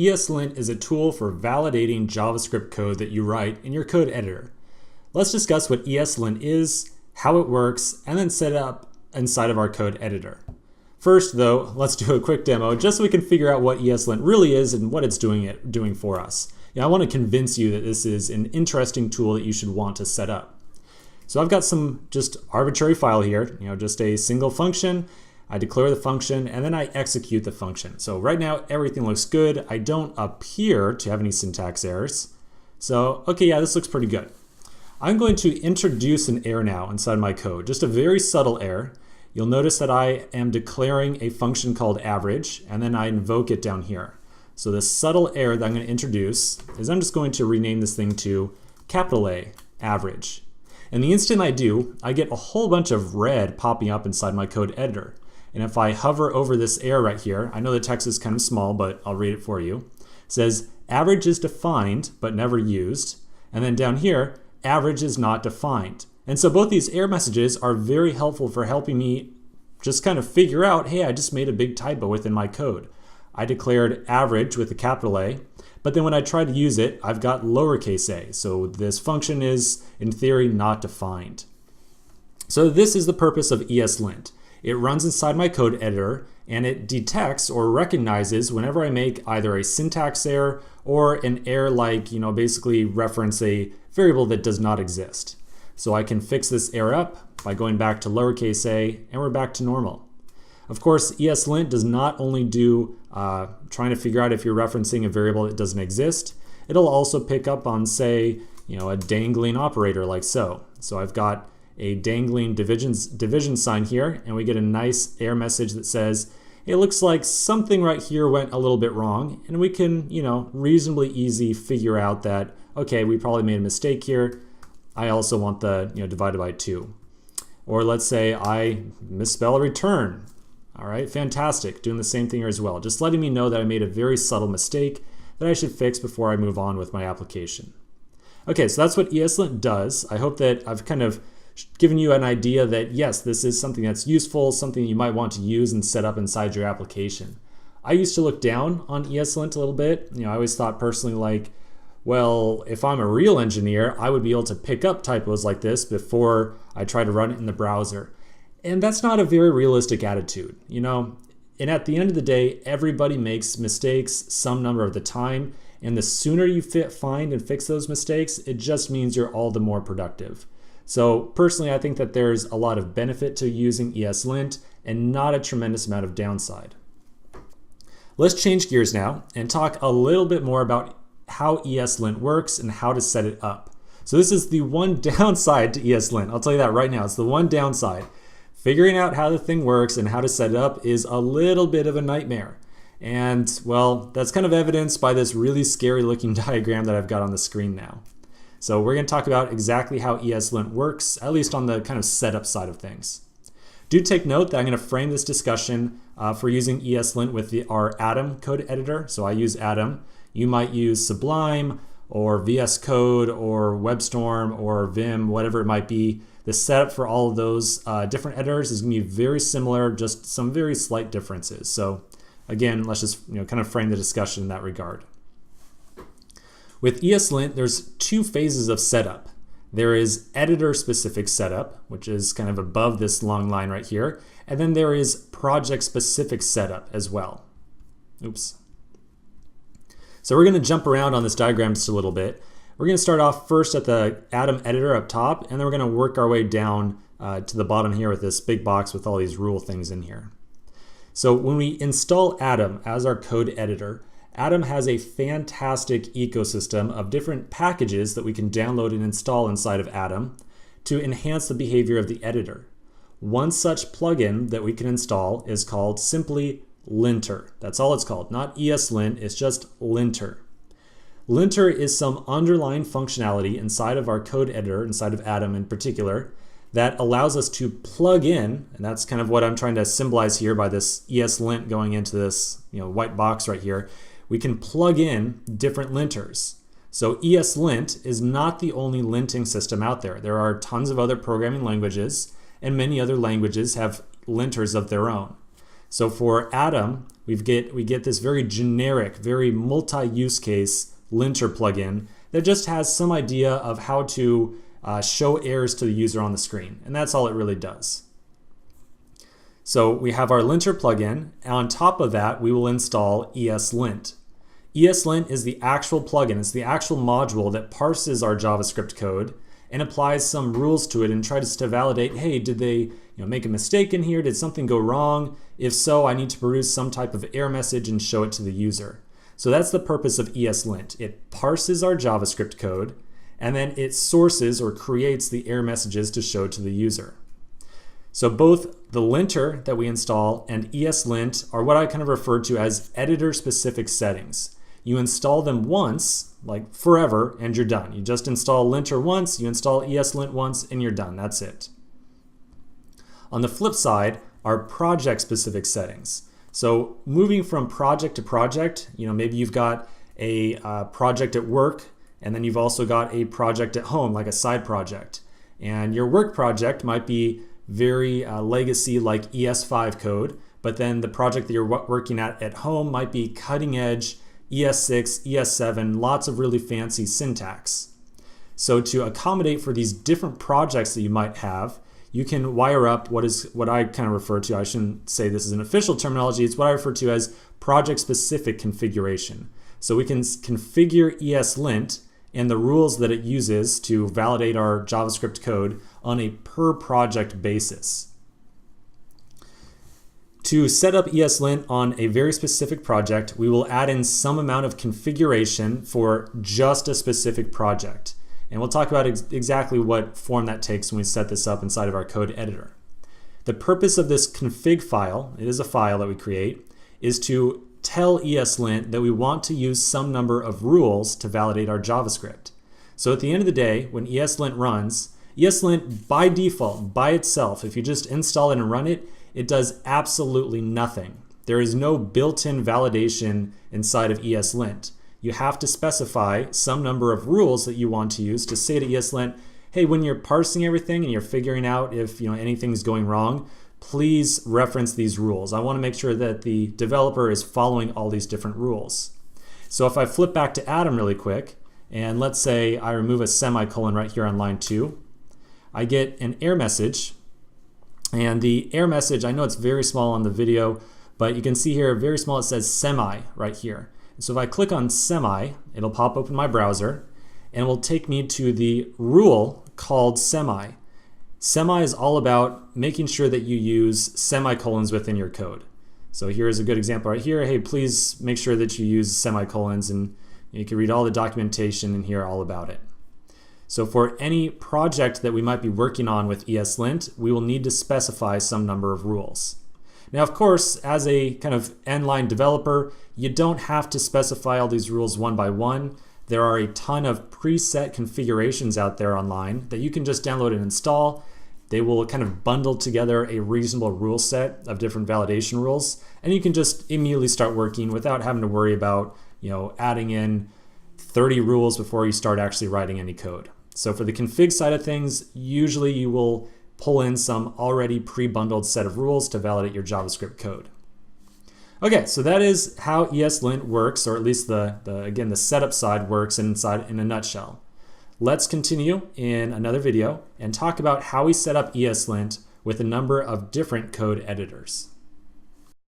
ESLint is a tool for validating JavaScript code that you write in your code editor. Let's discuss what ESLint is, how it works, and then set it up inside of our code editor. First, though, let's do a quick demo just so we can figure out what ESLint really is and what it's doing for us. I want to convince you that this is an interesting tool that you should want to set up. So I've got some just arbitrary file here, just a single function. I declare the function and then I execute the function. So right now everything looks good. I don't appear to have any syntax errors. So okay, yeah, this looks pretty good. I'm going to introduce an error now inside my code, just a very subtle error. You'll notice that I am declaring a function called average and then I invoke it down here. So the subtle error that I'm going to introduce is I'm just going to rename this thing to capital A, average. And the instant I do, I get a whole bunch of red popping up inside my code editor. And if I hover over this error right here, I know the text is kind of small, but I'll read it for you. It says, average is defined, but never used. And then down here, average is not defined. And so both these error messages are very helpful for helping me just kind of figure out, hey, I just made a big typo within my code. I declared average with a capital A, but then when I try to use it, I've got lowercase a. So this function is, in theory, not defined. So this is the purpose of ESLint. It runs inside my code editor and it detects or recognizes whenever I make either a syntax error or an error like, basically reference a variable that does not exist. So I can fix this error up by going back to lowercase a and we're back to normal. Of course, ESLint does not only do trying to figure out if you're referencing a variable that doesn't exist, it'll also pick up on, say, a dangling operator like so. So I've got a dangling division sign here, and we get a nice error message that says, it looks like something right here went a little bit wrong, and we can, reasonably easy figure out that, okay, we probably made a mistake here. I also want the, divided by 2. Or let's say I misspell a return. All right, fantastic, doing the same thing here as well, just letting me know that I made a very subtle mistake that I should fix before I move on with my application. Okay, so that's what ESLint does. I hope that I've kind of given you an idea that yes, this is something that's useful, something you might want to use and set up inside your application. I used to look down on ESLint a little bit. I always thought personally like, well, if I'm a real engineer, I would be able to pick up typos like this before I try to run it in the browser. And that's not a very realistic attitude, And at the end of the day, everybody makes mistakes some number of the time. And the sooner you find and fix those mistakes, it just means you're all the more productive. So personally, I think that there's a lot of benefit to using ESLint and not a tremendous amount of downside. Let's change gears now and talk a little bit more about how ESLint works and how to set it up. So this is the one downside to ESLint. I'll tell you that right now. It's the one downside. Figuring out how the thing works and how to set it up is a little bit of a nightmare. And well, that's kind of evidenced by this really scary looking diagram that I've got on the screen now. So we're going to talk about exactly how ESLint works, at least on the kind of setup side of things. Do take note that I'm going to frame this discussion for using ESLint with our Atom code editor. So I use Atom. You might use Sublime or VS Code or WebStorm or Vim, whatever it might be. The setup for all of those different editors is going to be very similar, just some very slight differences. So again, let's just kind of frame the discussion in that regard. With ESLint, there's two phases of setup. There is editor-specific setup, which is kind of above this long line right here, and then there is project-specific setup as well. Oops. So we're going to jump around on this diagram just a little bit. We're going to start off first at the Atom editor up top, and then we're going to work our way down to the bottom here with this big box with all these rule things in here. So when we install Atom as our code editor, Atom has a fantastic ecosystem of different packages that we can download and install inside of Atom to enhance the behavior of the editor. One such plugin that we can install is called simply Linter. That's all it's called, not ESLint, it's just Linter. Linter is some underlying functionality inside of our code editor, inside of Atom in particular, that allows us to plug in, and that's kind of what I'm trying to symbolize here by this ESLint going into this white box right here. We can plug in different linters. So ESLint is not the only linting system out there. There are tons of other programming languages, and many other languages have linters of their own. So for Atom, we get this very generic, very multi-use case linter plugin that just has some idea of how to show errors to the user on the screen. And that's all it really does. So we have our linter plugin, and on top of that, we will install ESLint. ESLint is the actual plugin, it's the actual module that parses our JavaScript code and applies some rules to it and tries to validate, hey, did they make a mistake in here? Did something go wrong? If so, I need to produce some type of error message and show it to the user. So that's the purpose of ESLint. It parses our JavaScript code, and then it sources or creates the error messages to show to the user. So both the linter that we install and ESLint are what I kind of refer to as editor-specific settings. You install them once, like forever, and you're done. You just install linter once, you install ESLint once, and you're done. That's it. On the flip side are project-specific settings. So moving from project to project, maybe you've got a project at work, and then you've also got a project at home, like a side project. And your work project might be very legacy like ES5 code, but then the project that you're working at home might be cutting edge ES6, ES7, lots of really fancy syntax. So to accommodate for these different projects that you might have, you can wire up what I kind of refer to, I shouldn't say this is an official terminology, it's what I refer to as project-specific configuration. So we can configure ESLint and the rules that it uses to validate our JavaScript code on a per project basis. To set up ESLint on a very specific project, we will add in some amount of configuration for just a specific project. And we'll talk about exactly what form that takes when we set this up inside of our code editor. The purpose of this config file, it is a file that we create, is to tell ESLint that we want to use some number of rules to validate our JavaScript. So at the end of the day, when ESLint runs, ESLint by default, by itself, if you just install it and run it, it does absolutely nothing. There is no built-in validation inside of ESLint. You have to specify some number of rules that you want to use to say to ESLint, hey, when you're parsing everything and you're figuring out if anything's going wrong, please reference these rules. I want to make sure that the developer is following all these different rules. So if I flip back to Atom really quick, and let's say I remove a semicolon right here on line 2, I get an error message. And the error message, I know it's very small on the video, but you can see here very small, it says semi right here. So if I click on semi, it'll pop open my browser and it will take me to the rule called semi. Semi is all about making sure that you use semicolons within your code. So here's a good example right here. Hey, please make sure that you use semicolons, and you can read all the documentation and hear all about it. So for any project that we might be working on with ESLint, we will need to specify some number of rules. Now, of course, as a kind of end-line developer, you don't have to specify all these rules one by one. There are a ton of preset configurations out there online that you can just download and install. They will kind of bundle together a reasonable rule set of different validation rules, and you can just immediately start working without having to worry about, adding in 30 rules before you start actually writing any code. So for the config side of things, usually you will pull in some already pre-bundled set of rules to validate your JavaScript code. Okay, so that is how ESLint works, or at least the setup side works in a nutshell. Let's continue in another video and talk about how we set up ESLint with a number of different code editors.